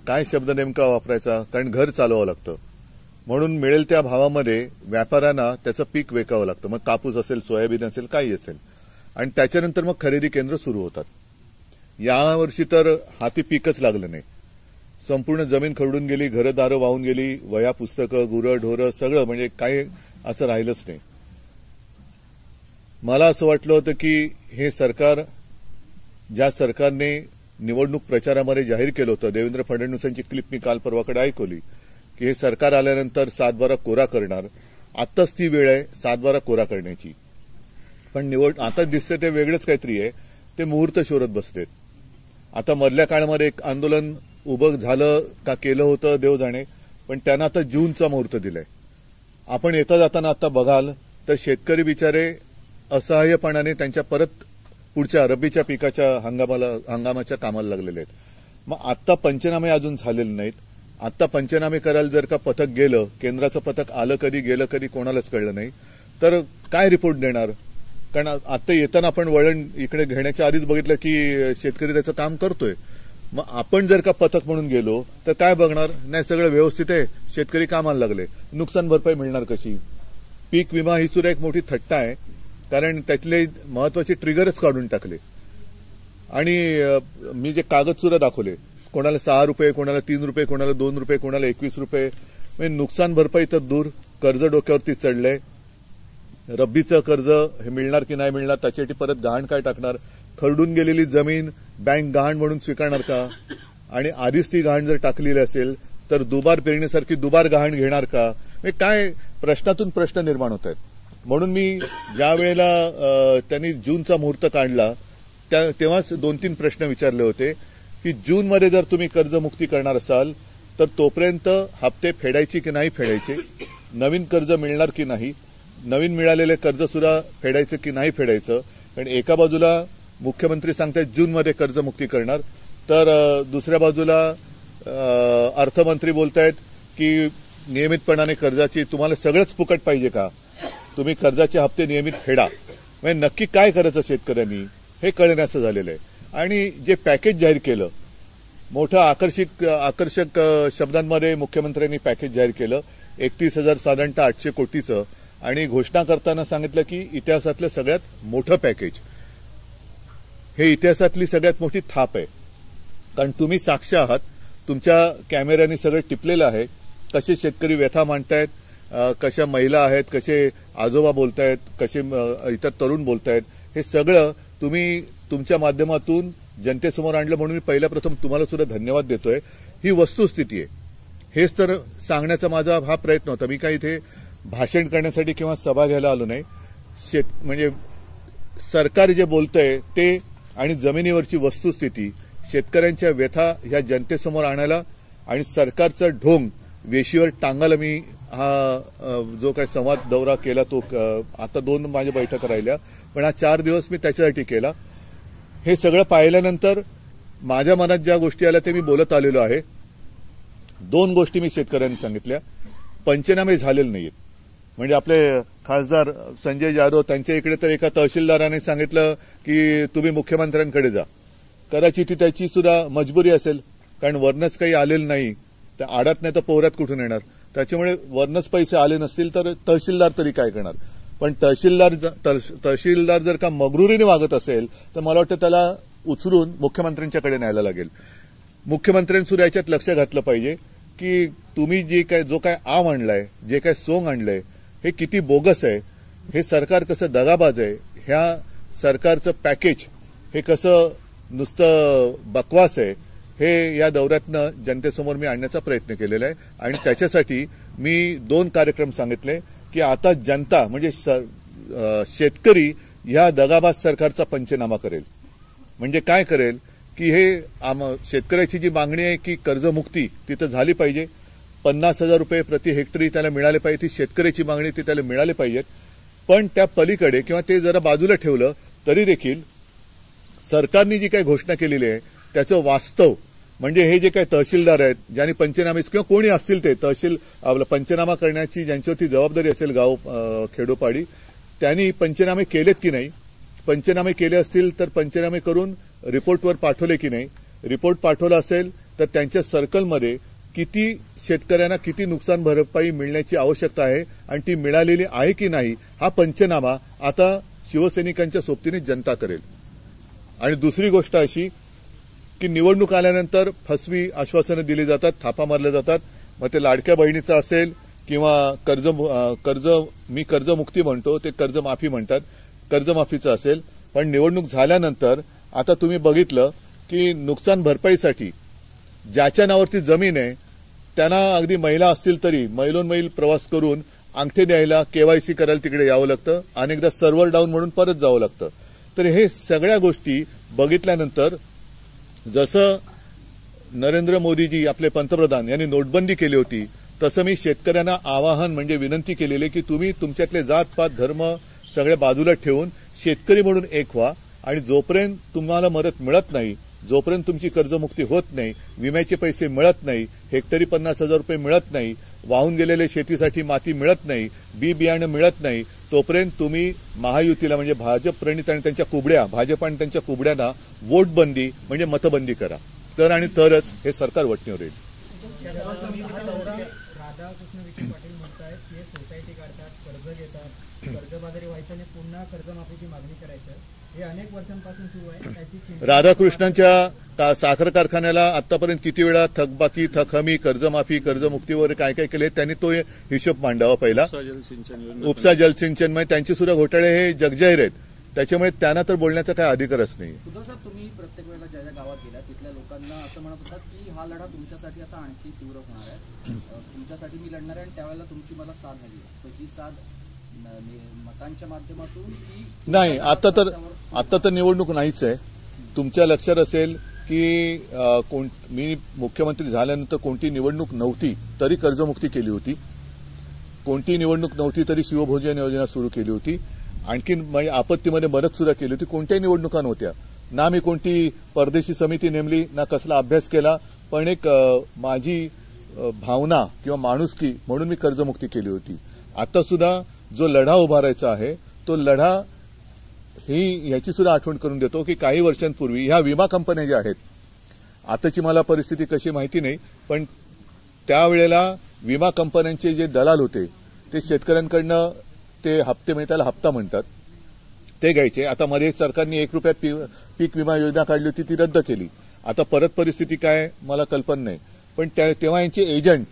काय शब्द नेमका वापरायचा, कारण घर चालवावं लागतं. म्हणून मिळेल त्या भावामध्ये व्यापाऱ्यांना त्याचं पीक विकावं लागतं. मग कापूस असेल, सोयाबीन असेल, काही असेल, आणि त्याच्यानंतर मग खरेदी केंद्र सुरू होतात. यावर्षी तर हाती पीकच लागलं नाही. संपूर्ण जमीन खरडून गेली, घरदारं वाहून गेली, वह्या पुस्तकं, गुरं ढोरं सगळं, म्हणजे काही असं राहिलंच नाही. मला असं वाटलं होतं की हे सरकार, ज्या सरकारने निवडणूक प्रचारामध्ये जाहीर केलं होतं, देवेंद्र फडणवीसांची क्लिप मी काल परवाकडे ऐकवली, की हे सरकार आल्यानंतर 7/12 कोरा करणार. आत्ताच ती वेळ आहे 7/12 कोरा करण्याची. पण आता दिसते ते वेगळंच काहीतरी आहे. ते मुहूर्त शोधत बसलेत. आता मधल्या काळामध्ये एक आंदोलन उभं झालं का केलं होतं देव जाणे, पण त्यांना आता जूनचा मुहूर्त दिलाय. आपण येता जाताना आता बघाल तर शेतकरी बिचारे असहाय्यपणाने त्यांच्या परत पुढच्या रब्बीच्या पिकाच्या हंगामाच्या कामाला लागलेले आहेत. मग आत्ता पंचनामे अजून झालेले नाहीत. आत्ता पंचनामे करायला जर का पथक गेलं, केंद्राचं पथक आलं कधी, गेलं कधी, कोणालाच कळलं नाही, तर काय रिपोर्ट देणार? कारण आता येताना आपण वळण इकडे घेण्याच्या आधीच बघितलं की शेतकरी त्याचं काम करतोय. मग आपण जर का पथक म्हणून गेलो तर काय बघणार? नाही, सगळं व्यवस्थित आहे, शेतकरी कामाला लागले, नुकसान भरपाई मिळणार कशी? पीक विमा ही सुद्धा एक मोठी थट्टा आहे, कारण त्यातले महत्वाचे ट्रिगरच काढून टाकले. आणि मी जे कागद सुद्धा दाखवले, कोणाला 6 रुपये, कोणाला 3 रुपये, कोणाला 2 रुपये, कोणाला 21 रुपये, म्हणजे नुकसान भरपाई तर दूर, कर्ज डोक्यावरती चढलंय. रब्बीचं कर्ज हे मिळणार की नाही मिळणार, त्याच्यासाठी परत गहाण काय टाकणार? खरडून गेलेली जमीन बँक गहाण म्हणून स्वीकारणार का? आणि आधीच ती गहाण जर टाकलेली असेल तर दुबार पेरण्यासारखी दुबार गहाण घेणार का? म्हणजे काय प्रश्नातून प्रश्न निर्माण होत आहेत. म्हणून मी ज्या वेळेला त्यांनी जूनचा मुहूर्त काढला तेव्हाच 2-3 प्रश्न विचारले होते की जूनमध्ये जर तुम्ही कर्जमुक्ती करणार असाल तर तोपर्यंत हप्ते फेडायचे की नाही फेडायचे, नवीन कर्ज मिळणार की नाही, नवीन मिळालेले कर्ज सुद्धा फेडायचं की नाही फेडायचं. कारण एका बाजूला मुख्यमंत्री सांगतात जूनमध्ये कर्जमुक्ती करणार, तर दुसऱ्या बाजूला अर्थमंत्री बोलतायत की नियमितपणाने कर्जाची तुम्हाला सगळंच फुकट पाहिजे का? तुम्ही कर्जाचे हप्ते नियमित फेडा. म्हणजे नक्की काय करायचं शेतकऱ्यांनी हे कळण्याचं झालेलं आहे. आणि जे पॅकेज जाहीर केलं, मोठं आकर्षक शब्दांमध्ये मुख्यमंत्र्यांनी पॅकेज जाहीर केलं, 31,000 साधारणतः 800 कोटीचं, आणि घोषणा करताना सांगितलं की इतिहासातलं सगळ्यात मोठं पॅकेज. हे इतिहासातली सगळ्यात मोठी थाप आहे. कारण तुम्ही साक्ष आहात, तुमच्या कॅमेऱ्याने सगळं टिपलेलं आहे. कसे शेतकरी व्यथा मांडतायत, कशा महिला आहेत, कसे आजोबा बोलतायत, कसे इतर तरुण बोलतायत, हे सगळं तुम्ही तुमच्या माध्यमातून जनतेसमोर आणलं. म्हणून मी पहिल्या प्रथम तुम्हाला सुद्धा धन्यवाद देतोय. ही वस्तुस्थिती आहे. हेच तर सांगण्याचा माझा हा प्रयत्न होता. मी काही इथे भाषण करण्यासाठी किंवा सभा घ्यायला आलो नाही. म्हणजे सरकार जे बोलतंय ते आणि जमिनीवरची वस्तुस्थिती, शेतकऱ्यांच्या व्यथा ह्या जनतेसमोर आणायला आणि सरकारचं ढोंग वेशीवर टांगायला मी हा जो काही संवाद दौरा केला तो आता 2 माझ्या बैठका राहिल्या, पण हा 4 दिवस मी त्याच्यासाठी केला. हे सगळं पाहिल्यानंतर माझ्या मनात ज्या गोष्टी आल्या ते मी बोलत आलेलो आहे. 2 गोष्टी मी शेतकऱ्यांनी सांगितल्या. पंचनामे झालेले नाहीत. म्हणजे आपले खासदार संजय जाधव त्यांच्या इकडे तर एका तहसीलदाराने सांगितलं की तुम्ही मुख्यमंत्र्यांकडे जा. कदाचित त्याची सुद्धा मजबुरी असेल, कारण वरनच काही आलेलं नाही, त्या आडात नाही तर पोहरात कुठून येणार. त्याच्यामुळे वरनच पैसे आले नसतील तर तहसीलदार तरी काय करणार. पण तहसीलदार जर का मगरुरीने वागत असेल तर मला वाटतं त्याला उचलून मुख्यमंत्र्यांच्याकडे न्यायला लागेल. मुख्यमंत्र्यांनी सुद्धा याच्यात लक्ष घातलं पाहिजे की तुम्ही जो काय आव आणलाय, जे काय सोंग आणलंय, हे किती बोगस आहे, हे सरकार कसं दगाबाज आहे, ह्या सरकारचं पॅकेज हे कसं नुसतं बकवास आहे, हे या दौऱ्यातनं जनतेसमोर मी आणण्याचा प्रयत्न केलेला आहे. आणि त्याच्यासाठी मी 2 कार्यक्रम सांगितले की आता जनता म्हणजे शेतकरी ह्या दगाबाज सरकारचा पंचनामा करेल. म्हणजे काय करेल की हे शेतकऱ्याची जी मागणी आहे की कर्जमुक्ती तिथं झाली पाहिजे, 50,000 रुपये प्रति हेक्टरी त्याला मिळाले पाहिजे, ती शेतकऱ्याची मागणी ती त्याला मिळाली पाहिजेत. पण त्या पलीकडे किंवा ते जरा बाजूला ठेवलं तरी देखील सरकारने जी काही घोषणा केलेली आहे त्याचं वास्तव म्हणजे हे जे काही तहसीलदार आहेत, ज्यांनी पंचनामे किंवा कोणी असतील ते पंचनामा करण्याची ज्यांच्यावरती जबाबदारी असेल गाव खेडोपाडी, त्यांनी पंचनामे केलेत की नाही, पंचनामे केले असतील तर पंचनामे करून रिपोर्टवर पाठवले की नाही, रिपोर्ट पाठवला असेल तर त्यांच्या सर्कलमध्ये किती शेतकऱ्यांना किती नुकसान भरपाई मिळण्याची आवश्यकता आहे आणि ती मिळालेली आहे की नाही हा पंचनामा आता शिवसैनिकांच्या सोबतीने जनता करेल। आणि दुसरी गोष्ट अशी की निवडणूक आल्यानंतर फसवी आश्वासनं दिली जातात, थापा मारल्या जातात। मग ते लाडक्या बहिणीचं असेल किंवा मी कर्जमुक्ती म्हणतो, ते कर्जमाफी म्हणतात, कर्जमाफीचं असेल। पण निवडणूक झाल्यानंतर आता तुम्ही बघितलं की नुकसान भरपाईसाठी ज्याच्या नावावरती जमीन आहे त्यांना अगदी महिला असतील तरी मैलोनमैल प्रवास करून अंगठे द्यायला केवायसी करायला तिकडे यावं लागतं, अनेकदा सर्व्हर डाऊन म्हणून परत जावं लागतं। तर हे सगळ्या गोष्टी बघितल्यानंतर जसं नरेंद्र मोदीजी आपले पंतप्रधान यांनी नोटबंदी केली होती तसं मी शेतकऱ्यांना आवाहन म्हणजे विनंती केलेली की तुम्ही तुमच्यातले जातपात धर्म सगळ्या बाजूला ठेवून शेतकरी म्हणून एक व्हा आणि जोपर्यंत तुम्हाला मदत मिळत नाही, जोपर्यंत तुमची कर्जमुक्ती होत नाही, विम्याचे पैसे मिळत नाही, हेक्टरी 50,000 रुपये मिळत नाही, वाहून गेलेले शेतीसाठी माती मिळत नाही, बी बियाणं मिळत नाही, तोपर्यंत तुम्ही महायुतीला म्हणजे भाजप प्रणित आणि त्यांच्या कुबड्या भाजप आणि त्यांच्या कुबड्यांना वोटबंदी म्हणजे मतबंदी करा, तर आणि तरच हे सरकार वटणीवर येईल। राधाकृष्ण विखे पाटील म्हणतात की हे सोसायटी काढतात, कर्ज घेतात, कर्जबाजारी व्हायचं आणि पुन्हा कर्जमाफीची मागणी करायचं, हे अनेक वर्षांपासून सुरू आहे। त्याची राधाकृष्णांच्या साखर कारखान्याला आतापर्यंत किती वेळा थकबाकी, थकहमी, कर्जमाफी, कर्जमुक्ती वगैरे काय काय केले त्यांनी तो हिशोब मांडावा पहिला। उपसा जलसिंचन मध्ये त्यांचे सुद्धा घोटाळे हे जगजाहीर आहेत, त्याच्यामुळे त्यांना तर बोलण्याचा काय अधिकारच नाही। उद्धव साहेब, तुम्ही प्रत्येक वेळेला ज्या ज्या गावात गेला तिथल्या लोकांना असं म्हणत होतात की हा लढा तुमच्यासाठी आता आणखी तीव्र होणार आहे, तुमच्यासाठी मी लढणार आहे आणि त्यावेळेला तुमची मला साथ हवी, तर ही साथ मतांच्या माध्यमातून की नाही? आता तर निवडणूक नाहीच आहे। तुमच्या लक्षात असेल की मी मुख्यमंत्री झाल्यानंतर कोणती निवडणूक नव्हती तरी कर्जमुक्ती केली होती, कोणती निवडणूक नव्हती तरी शिवभोजन योजना सुरू केली होती, आणखीन आपत्तीमध्ये मदत सुद्धा केली होती। कोणत्याही निवडणुका नव्हत्या ना, मी कोणती परदेशी समिती नेमली ना, कसला अभ्यास केला, पण एक माझी भावना किंवा माणुसकी म्हणून मी कर्जमुक्ती केली होती। आता सुद्धा जो लढा उभारायचा आहे तो लढा ह्याची सुद्धा आठवण करून देतो की काही वर्षांपूर्वी ह्या विमा कंपन्या ज्या आहेत, आताची मला परिस्थिती कशी माहिती नाही, पण त्यावेळेला विमा कंपन्यांचे जे दलाल होते ते शेतकऱ्यांकडनं ते हप्ते म्हणजे त्याला हप्ता म्हणतात ते घ्यायचे। आता मध्ये सरकारने 1 रुपयात पीक विमा योजना काढली होती, ती रद्द केली। आता परत परिस्थिती काय मला कल्पना नाही, पण तेव्हा यांचे एजंट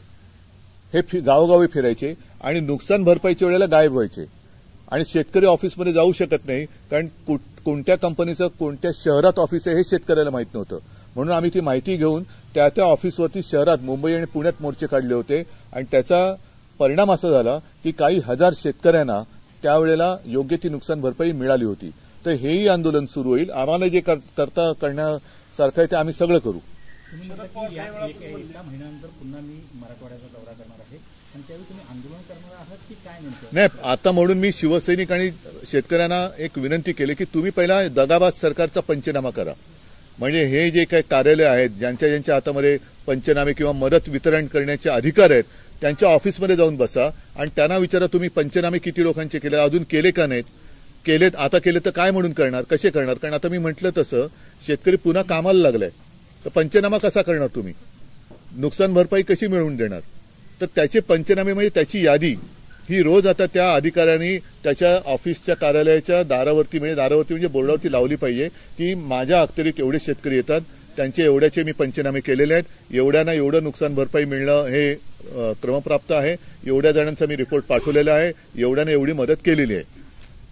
हे गावोगावी फिरायचे आणि नुकसान भरपाईच्या वेळेला गायब व्हायचे आणि शेतकरी ऑफिसमध्ये जाऊ शकत नाही, कारण कोणत्या कंपनीचं कोणत्या शहरात ऑफिस आहे हे शेतकऱ्याला माहित नव्हतं। म्हणून आम्ही ती माहिती घेऊन त्या ऑफिसवरती शहरात मुंबई आणि पुण्यात मोर्चे काढले होते आणि त्याचा परिणाम असा झाला की काही हजार शेतकऱ्यांना त्यावेळेला योग्य ती नुकसान भरपाई मिळाली होती। तर हेही आंदोलन सुरू होईल, आम्हाला जे करण्यासारखं आहे ते आम्ही सगळं करू। एका महिन्यानंतर पुन्हा मी मराठवाड्याचा दौरा करणार आहे आणि त्यावेळी तुम्ही आंदोलन करणार आहात की काय नेमकं? नाही, आता म्हणून मी शिवसैनिक आणि शेतकऱ्यांना एक विनंती केली की तुम्ही पहिला दगाबाज सरकारचा पंचनामा करा, म्हणजे हे जे काही कार्यालय आहेत ज्यांच्या हातामध्ये पंचनामे किंवा मदत वितरण करण्याचे अधिकार आहेत त्यांच्या ऑफिसमध्ये जाऊन बसा आणि त्यांना विचारा तुम्ही पंचनामे किती लोकांचे केले, अजून केले का नाहीत, केलेत, आता केले तर काय म्हणून करणार, कसे करणार? कारण आता मी म्हटलं तसं शेतकरी पुन्हा कामाला लागलाय, तर पंचनामा कसा करणार तुम्ही, नुकसान भरपाई कशी मिळवून देणार? तर त्याचे पंचनामे म्हणजे त्याची यादी ही रोज आता त्या अधिकाऱ्यांनी त्याच्या ऑफिसच्या कार्यालयाच्या दारावरती म्हणजे बोर्डावरती लावली पाहिजे की माझ्या अखत्यारीत एवढे शेतकरी येतात, त्यांचे एवढ्याचे मी पंचनामे केलेले आहेत, एवढ्यांना एवढं नुकसान भरपाई मिळणं हे क्रमप्राप्त आहे, एवढ्या जणांचा मी रिपोर्ट पाठवलेला आहे, एवढ्याने एवढी मदत केलेली आहे,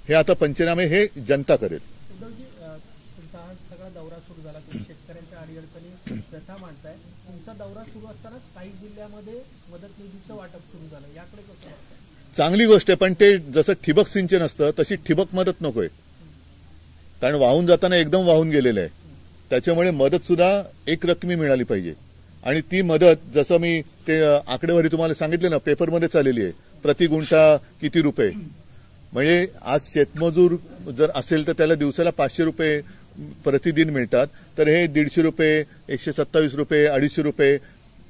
हे आता पंचनामे हे जनता करेल। उद्धवजी, तुमचा हा सगळा दौरा सुरू झाला, तुम्ही शेतकऱ्यांच्या अडीअडचणी प्रथा मांडताय, तुमचा दौरा सुरू असतानाच काही जिल्ह्यामध्ये मदत निधीचं वाटप सुरू झालं, याकडे कसं वाटतं? चांगली गोष्ट आहे, पण ते जसं ठिबक सिंचन असतं तशी ठिबक मदत नकोय, कारण वाहून जाताना एकदम वाहून गेलेलं आहे, त्याच्यामुळे मदत सुद्धा एक रकमी मिळाली पाहिजे। आणि ती मदत जसं मी ते आकडेवारी तुम्हाला सांगितले ना, पेपरमध्येच आलेली आहे, प्रति गुंठा किती रुपये, म्हणजे आज शेतमजूर जर असेल तर त्याला दिवसाला 500 रुपये प्रतिदिन मिळतात, तर हे 150 रुपये, 127 रुपये, 250 रुपये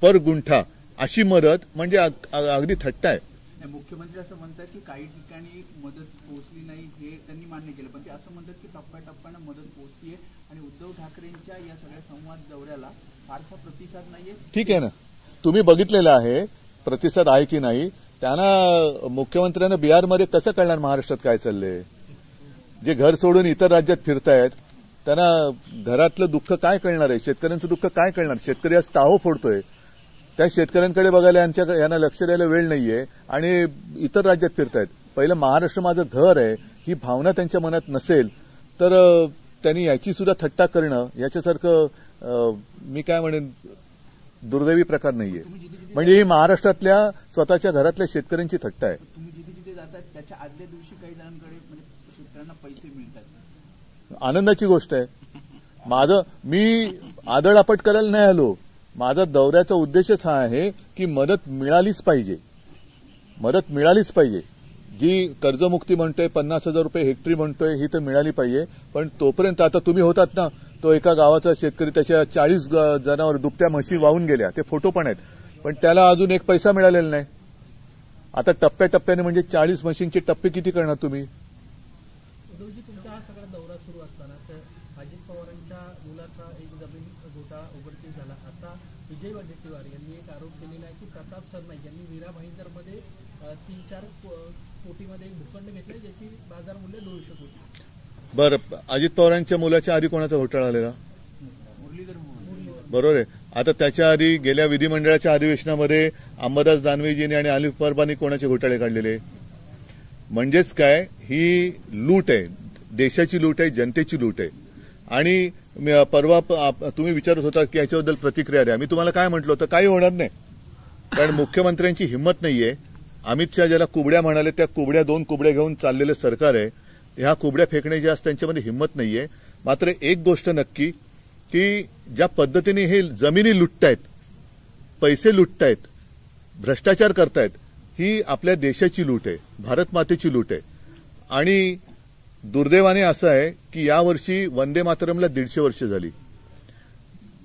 पर गुंठा अशी मदत म्हणजे अगदी थट्टा आहे। मुख्यमंत्री असं म्हणतात की काही ठिकाणी मदत पोहोचली नाही हे त्यांनी मान्य केलं, पण ते असं म्हणतात की टप्प्याटप्प्यानं मदत पोहोचतीये आणि उद्धव ठाकरेंच्या या सगळ्या संवाद दौऱ्याला फारसा प्रतिसाद नाहीये. ठीक आहे ना, तुम्ही बघितलेलं आहे प्रतिसाद आहे की नाही. त्यांना मुख्यमंत्र्यांना बिहारमध्ये कसं कळणार महाराष्ट्रात काय चाललंय? जे घर सोडून इतर राज्यात फिरतायत त्यांना घरातलं दुःख काय कळणार आहे? शेतकऱ्यांचं दुःख काय कळणार? शेतकरी आज टाहो फोडतोय, त्या शेतकऱ्यांकडे बघायला यांना लक्ष द्यायला वेळ नाहीये आणि इतर राज्यात फिरतायत. पहिलं महाराष्ट्र माझं घर आहे ही भावना त्यांच्या मनात नसेल तर त्यांनी याची सुद्धा थट्टा करणं याच्यासारखं मी काय म्हणेन दुर्दैवी प्रकार नाहीये. म्हणजे ही महाराष्ट्रातल्या स्वतःच्या घरातल्या शेतकऱ्यांची थट्टा आहे. तुम्ही जिथे जिथे जातात त्याच्या आदल्या दिवशी काही जणांकडे म्हणजे शेतकऱ्यांना पैसे मिळतात, आनंदाची गोष्ट आहे. मी आदळआपट करायला नाही आलो. माझा दौऱ्याचा उद्देशच हा आहे की मदत मिळालीच पाहिजे, मदत मिळालीच पाहिजे. जी कर्जमुक्ती म्हणतोय 50,000 रुपये हेक्टरी म्हणतोय ही तर मिळाली पाहिजे. पण तोपर्यंत आता तुम्ही होतात ना, तो एका गावाचा शेतकरी त्याच्या 40 जनावर दुभत्या म्हशी वाहून गेल्या, ते फोटो पण आहेत, पण त्याला अजून एक पैसा मिळालेला नाही. आता टप्प्याटप्प्याने म्हणजे 40 म्हशींचे टप्पे किती करणार तुम्ही? उद्धवजी, तुमचा हा सगळा दौरा सुरू असताना तर अजित पवारांच्या मुलाचा एक जमीन घोटाळा उघडकीस झाला. आता विजय वडेट्टीवार यांनी एक आरोप केलेला आहे की प्रताप सरनाईक यांनी वीरा भाईंदरमध्ये 3-4 कोटीमध्ये एक भूखंड घेतले ज्याची बाजार मूल्य 200 कोटी. बरं, अजित पवारांच्या मुलाच्या आधी कोणाचा घोटाळा आलेला? बरोबर आहे. आता त्याच्या आधी गेल्या विधिमंडळाच्या अधिवेशनामध्ये अंबादास दानवेजींनी आणि अनिल परबांनी कोणाचे घोटाळे काढलेले? म्हणजेच काय, ही लूट आहे, देशाची लूट आहे, जनतेची लूट आहे. आणि परवा तुम्ही विचारत होता की याच्याबद्दल प्रतिक्रिया द्या. मी तुम्हाला काय म्हटलं होतं, काही होणार नाही. कारण मुख्यमंत्र्यांची हिंमत नाहीये. अमित शहा ज्याला कुबड्या म्हणाले त्या कुबड्या 2 कुबड्या घेऊन चाललेलं सरकार आहे. ह्या कुबड्या फेकण्याची आज त्यांच्यामध्ये हिंमत नाहीये. मात्र एक गोष्ट नक्की की ज्या पद्धतीने हे जमिनी लुटतायत, पैसे लुटतायत, भ्रष्टाचार करतायत, ही आपल्या देशाची लूट आहे, भारत मातेची लूट आहे. आणि दुर्दैवाने असं आहे की यावर्षी वंदे मातरमला 150 वर्ष झाली.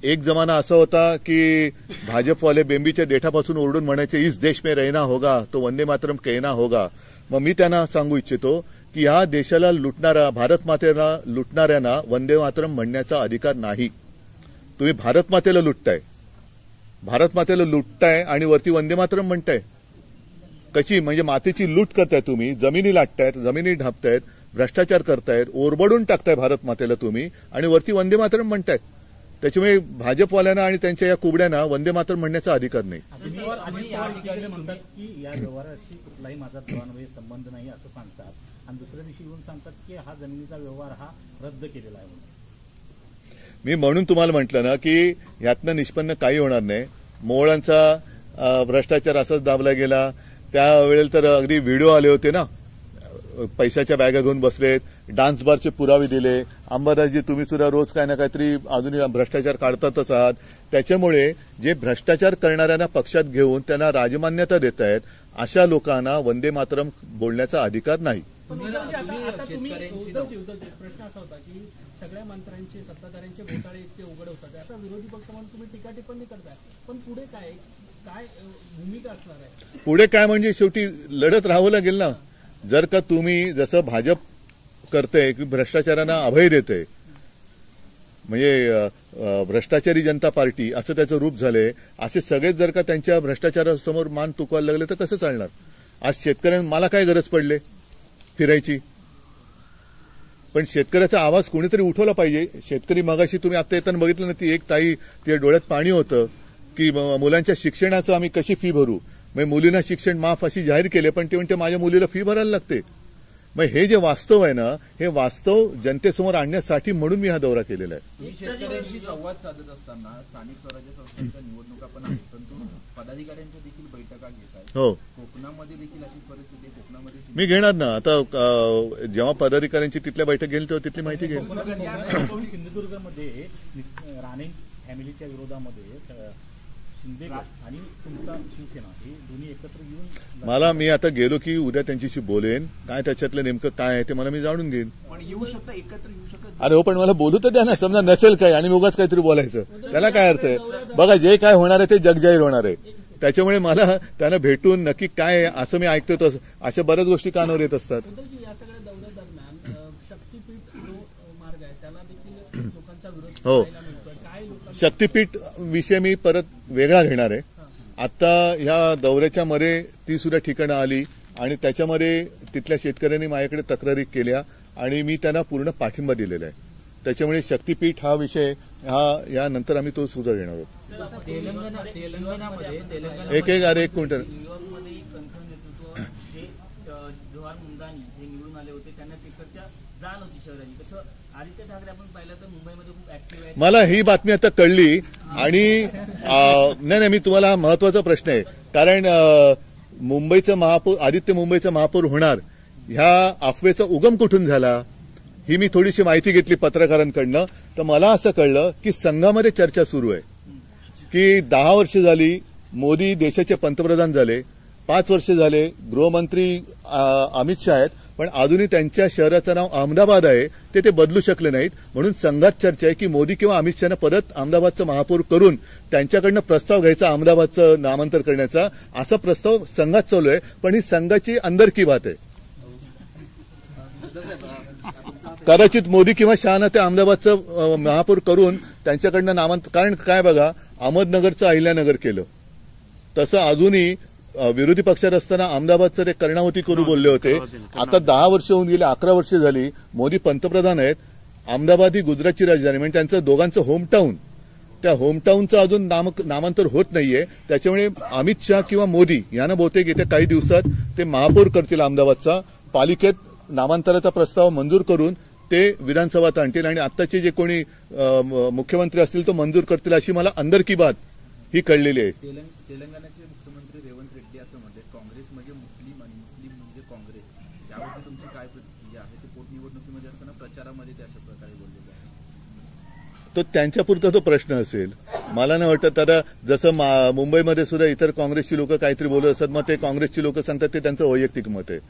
एक जमाना असा होता की भाजपवाले बेंबीच्या देठापासून ओरडून म्हणायचे इस देश में रहना होगा तो वंदे मातरम कहना होगा. मग मी त्यांना सांगू इच्छितो की या देशाला लुटणारा, भारत मातेला लुटणाऱ्यांना वंदे मातरम म्हणण्याचा अधिकार नाही. तुम्ही भारत मातेला लुटताय, भारत मातेला लुटताय आणि वरती वंदे मातरम म्हणताय. कशी म्हणजे मातेची लूट करताय तुम्ही, जमिनी लाटतायत, जमिनी ढापतायत, भ्रष्टाचार करतायत, ओरबडून टाकताय भारत मातेला तुम्ही आणि वरती वंदे मातरम म्हणतायत. त्याच्यामुळे भाजपवाल्यांना आणि त्यांच्या या कुबड्यांना वंदे मातरम म्हणण्याचा अधिकार नाही. अजित पवार म्हणतात की या व्यवहाराशी कुठलाही माझा पुराणवेळी संबंध नाही असं सांगतात आणि दुसऱ्या दिवशी येऊन सांगतात की हा जमिनीचा व्यवहार हा रद्द केलेला आहे. मी म्हणून तुम्हाला म्हटलं ना की यातनं निष्पन्न काही होणार नाही. मोहळांचा भ्रष्टाचार असाच दाबला गेला. त्यावेळेला तर अगदी व्हिडिओ आले होते ना, पैशाच्या बॅगा घेऊन बसलेत, डान्स बारचे पुरावे दिले. अंबादासजी तुम्ही सुद्धा रोज काय ना काहीतरी अजूनही भ्रष्टाचार काढतातच आहात. त्याच्यामुळे जे भ्रष्टाचार करणाऱ्यांना पक्षात घेऊन त्यांना राजमान्यता देत आहेत अशा लोकांना वंदे मातरम बोलण्याचा अधिकार नाही. आता तुम्ही उद्धवजी प्रश्न असा होता की सगळ्या मंत्र्यांचे, सत्ताधाऱ्यांचे घोटाळे इतके उघड होतात. आता विरोधी पक्ष म्हणून तुम्ही टीका टिप्पणी करताय, पण पुढे काय काय भूमिका असणार आहे? पुढे काय म्हणजे शेवटी लढत राहावं लागेल ना. जर का तुम्ही जसं भाजप करते की भ्रष्टाचारांना अभय देते, म्हणजे भ्रष्टाचारी जनता पार्टी असं त्याचं रूप झालंय, असे सगळेच जर का त्यांच्या भ्रष्टाचारासमोर मान तुकवायला लागले तर कसं चालणार? आज शेतकऱ्यांना मला काय गरज पडले फिरायची? पण शेतकऱ्याचा आवाज कोणीतरी उठवला पाहिजे. शेतकरी मगाशी तुम्ही आता येताना बघितलं ना, ती एक ताई, तिच्या डोळ्यात पाणी होतं की मुलांच्या शिक्षणाचं आम्ही कशी फी भरू. मग मुलींना शिक्षण माफ अशी जाहीर केले, पण ते म्हणते माझ्या मुलीला फी भरायला लागते. मग हे जे वास्तव आहे ना, हे वास्तव जनतेसमोर आणण्यासाठी म्हणून मी हा दौरा केलेला आहे. शेतकऱ्यांशी संवाद साधत असताना स्थानिक स्वराज्य संस्थांच्या निवडणुका पण आहेत, परंतु पदाधिकाऱ्यांच्या देखील बैठका घेत आहेत. हो, कोकणामध्ये देखील अशी परिस्थिती आहे. कोकणामध्ये मी घेणार ना. आता जेव्हा पदाधिकाऱ्यांची तिथल्या बैठक घेईल तेव्हा तिथली माहिती घेईल. सिंधुदुर्गमध्ये राणे फॅमिलीच्या विरोधामध्ये शिंदे आणि तुमचा शिवसेना हे दोन्ही एकत्र येऊन मी आता गेलो की उद्या त्यांच्याशी बोलेन. काय त्याच्यातलं नेमकं काय आहे ते मला मी जाणून घेईन. पण येऊ शकता, एकत्र येऊ शकत. अरे हो, पण मला बोलू तर द्या ना. समजा नसेल काय आणि मी उगाच काहीतरी बोलायचं, त्याला काय अर्थ आहे? बघा, जे काय होणार आहे ते जगजाहीर होणार आहे. त्याच्यामुळे मला त्यांना भेटून नक्की काय आहे असं मी ऐकतो, तसं अशा बऱ्याच गोष्टी कानावर येत असतात. उद्धवजी, या सगळ्या दौऱ्यादरम्यान शक्तीपीठ जो मार्ग आहे त्याला देखील लोकांचा विरोध हो. पाहायला मिळतोय. काय लोकांना शक्तीपीठ विषय मी परत वेगळा घेणार आहे. आता ह्या दौऱ्याच्या मध्ये ती सुद्धा ठिकाणं आली आणि त्याच्यामध्ये तिथल्या शेतकऱ्यांनी माझ्याकडे तक्रारी केल्या आणि मी त्यांना पूर्ण पाठिंबा दिलेला आहे. त्याच्यामुळे शक्तीपीठ हा विषय यानंतर आम्ही तो सुद्धा घेणार आहोत. तेलंगणामध्ये एक क्विंटल न्यूयॉर्कमध्ये कणखर नेतृत्व जे जवाहर मुंदानी हे निवडून आले होते त्यांना तिकडच्या जाण होती शहराची. कसं आदित्य ठाकरे आपण पाहिलं तर मुंबईमध्ये खूप ऍक्टिव्ह आहे. मला ही बातमी आता कळली आणि नाही मी तुम्हाला महत्वाचा प्रश्न आहे, कारण मुंबईचं महापौर आदित्य मुंबईचा महापौर होणार ह्या अफवेचा उगम कुठून झाला ही मी थोडीशी माहिती घेतली पत्रकारांकडनं. तर मला असं कळलं की संघामध्ये चर्चा सुरू आहे की 10 वर्ष झाली मोदी देशाचे पंतप्रधान झाले, 5 वर्ष झाले गृहमंत्री अमित शहा आहेत, पण अजूनही त्यांच्या शहराचं नाव अहमदाबाद आहे ते बदलू शकले नाहीत. म्हणून संघात चर्चा आहे की मोदी किंवा अमित शहानं परत अहमदाबादचं महापौर करून त्यांच्याकडनं प्रस्ताव घ्यायचा अहमदाबादचं नामांतर करण्याचा, असा प्रस्ताव संघात चालू आहे. पण ही संघाची अंदर की बात आहे. कदाचित मोदी किंवा शहानं ते अहमदाबादचं महापौर करून त्यांच्याकडनं नामांतर, कारण काय बघा अहमदनगरचं अहिल्यानगर केलं, तसं अजूनही विरोधी पक्षात असताना अहमदाबादचं ते कर्णावती करू बोलले होते. आता 10 वर्ष होऊन गेली, 11 वर्ष झाली मोदी पंतप्रधान आहेत. अहमदाबाद ही गुजरातची राजधानी म्हणजे त्यांचं दोघांचं होमटाऊन, त्या होमटाऊनचं अजून नामांतर होत नाहीये. त्याच्यामुळे अमित शहा किंवा मोदी यांना बहुतेक येत्या काही दिवसात ते महापौर करतील अहमदाबादचा. पालिकेत नामांतराचा प्रस्ताव मंजूर करून ते विधानसभेत आणतील आणि आत्ताचे जे कोणी मुख्यमंत्री असतील तो मंजूर करतील, अशी मला अंदर की बात ही कळलेली आहे. तेलंगणाचे मुख्यमंत्री रेवंत रेड्डी असं म्हणते काँग्रेस म्हणजे मुस्लिम आणि मुस्लिम म्हणजे काँग्रेस. यावरती तुमची काय प्रतिक्रिया आहे? ते पोटनिवडणुकीमध्ये असताना प्रचारामध्ये ते अशा प्रकारे बोललेले आहे. तो त्यांच्यापुरता तो प्रश्न असेल. मला नाही वाटत आता जसं मुंबईमध्ये सुद्धा इतर काँग्रेसची लोक काहीतरी बोलत असतात, मग ते काँग्रेसची लोक सांगतात ते त्यांचं वैयक्तिक मत आहे.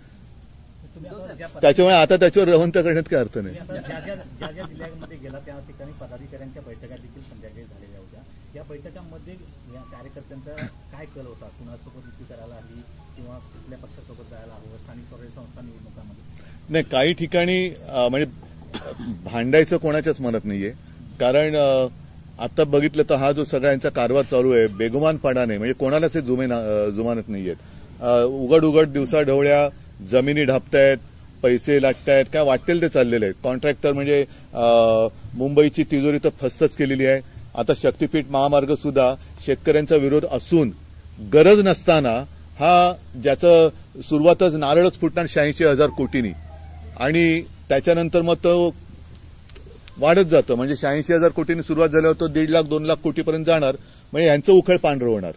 त्याच्यामुळे आता त्याच्यावर रवंत करण्यात काही अर्थ नाही. ज्या जिल्ह्यामध्ये गेला त्या ठिकाणी पदाधिकाऱ्यांच्या बैठका देखील संध्याकाळी झालेल्या होत्या. या बैठकांमध्ये या कार्यकर्त्यांचा काय कल होता? कुणासोबत युती करायला हवी किंवा कुठल्या पक्षासोबत जायला हवं? स्थानिक स्वराज्य संस्था निवडणुकांमध्ये नाही, काही ठिकाणी म्हणजे भांडायचं कोणाच्याच मनात नाहीये. कारण आता बघितलं तर हा जो सगळ्यांचा कारभार चालू आहे बेगुमानपणाने, म्हणजे कोणालाच जुमानत नाहीयेत. उघड उघड दिवसाढवळ्या जमिनी ढापतायत, पैसे लाटतायत, काय वाटेल ते चाललेले आहेत. कॉन्ट्रॅक्टर म्हणजे मुंबईची तिजोरी तर फस्तच केलेली आहे. आता शक्तीपीठ महामार्ग सुद्धा शेतकऱ्यांचा विरोध असून गरज नसताना हा ज्याचं सुरुवातच नारळच फुटणार 86,000 कोटींनी आणि त्याच्यानंतर मग तो वाढत जातं. म्हणजे 86,000 कोटींनी सुरुवात झाल्यावर तो 1.5 लाख 2 लाख कोटीपर्यंत जाणार. म्हणजे यांचं उखळ पांढरं होणार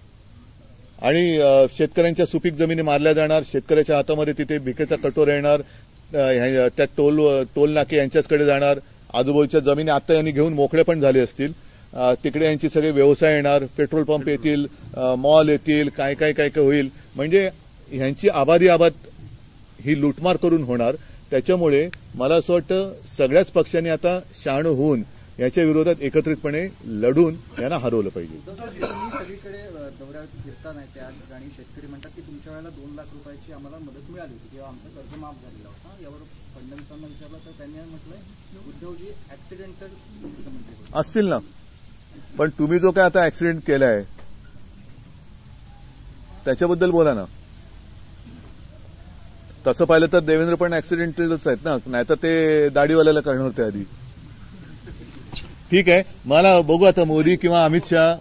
आणि शेतकऱ्यांच्या सुपीक जमिनी मारल्या जाणार. शेतकऱ्याच्या हातामध्ये तिथे भिकेचा कटोरा येणार. त्या टोल नाके यांच्याचकडे जाणार. आजूबाजूच्या जमिनी आता यांनी घेऊन मोकळे पण झाले असतील. तिकडे यांची सगळे व्यवसाय येणार, पेट्रोल पंप येतील, मॉल येतील, काय काय काय काय होईल. म्हणजे ह्यांची आबादी ही लुटमार करून होणार. त्याच्यामुळे मला असं वाटतं सगळ्याच पक्षांनी आता शहाणं होऊन याच्या विरोधात एकत्रितपणे लढून यांना हरवलं पाहिजे. सगळीकडे दौऱ्यात फिरता नाही त्या ठिकाणी शेतकरी म्हणतात की तुमच्या वेळेला 2 लाख रुपयाची आम्हाला मदत मिळाली होती किंवा आमचं कर्ज माफ झालेलं होतं. यावर फडणवीसांना विचारलं तर त्यांनी म्हटलंय उद्धवजी ऍक्सिडेंटल मुख्यमंत्री असतील ना, पण तुम्ही जो काय आता ऍक्सिडेंट केलाय त्याच्याबद्दल बोला ना. तसं पाहिलं तर देवेंद्र पण ऍक्सिडेंटलच आहेत ना, नाहीतर ते दाढीवाल्याला करणार होते आधी. ठीक आहे, मला बघू आता मोदी किंवा अमित शहा